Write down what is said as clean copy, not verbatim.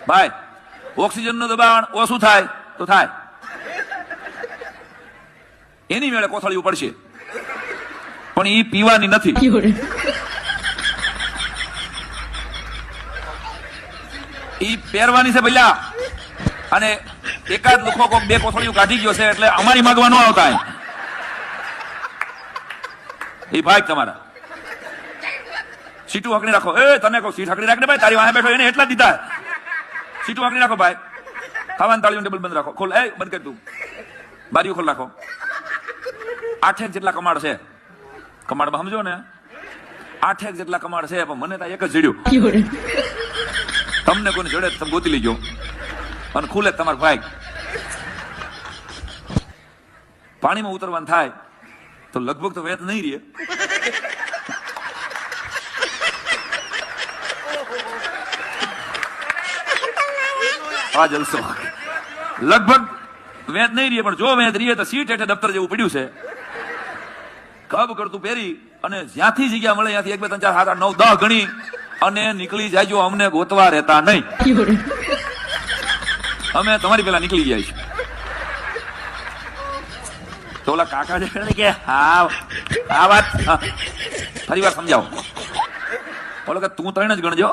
ભાઈ ઓક્સિજનનું દબાણ ઓછું થાય તો થાય, એની મેળે કોથળીઓ પડશે, પણ એ પીવાની નથી. એ પહેરવાની છે ભૈયા. અને એકાદ લુખો કોક બે કોથળીઓ કાઢી ગયો છે એટલે અમારી માગવા ન આવતા. એ ભાઈ તમારા સીટું હકડી રાખો. એ તને કહું સીટ હકડી રાખને ભાઈ, તારી વાહે બેઠો એને એટલા જ દીધા. સીટું હકડી રાખો ભાઈ. ખાવાનું તાળીઓ ટેબલ બંધ રાખો. ખોલ, એ બંધ કર તું. બારીઓ ખોલ રાખો. 8 જેટલા કમાડ છે. કમાડમાં સમજો ને 8 જેટલા કમાડ છે, પણ મને ત્યાં એક જ જડ્યું. તમને કોઈને જડે તમે ગોતી લીજો અને ખુલે તમારો ભાઈ. પાણીમાં ઉતરવાનું થાય તો લગભગ તો વેત નહીં રહે. આ જલસો લગભગ વેત નહીં રહે, પણ જો વેત રહીએ તો સીટ હેઠે દફતર જેવું પડ્યું છે. કબ કરતું પહેરી અને જ્યાંથી જગ્યા મળે ત્યાંથી 1 2 3 4 5 6 7 8 9 10 ગણી અને નીકળી જાય. જો અમને ગોતવા રહેતા નહીં, અમે તમારી પેલા નીકળી જાય છે. તો ઓલા કાકા જે કે હા આ વાત ફરી વાર સમજાવો. ઓલો કે તું 3 જ ગણજો.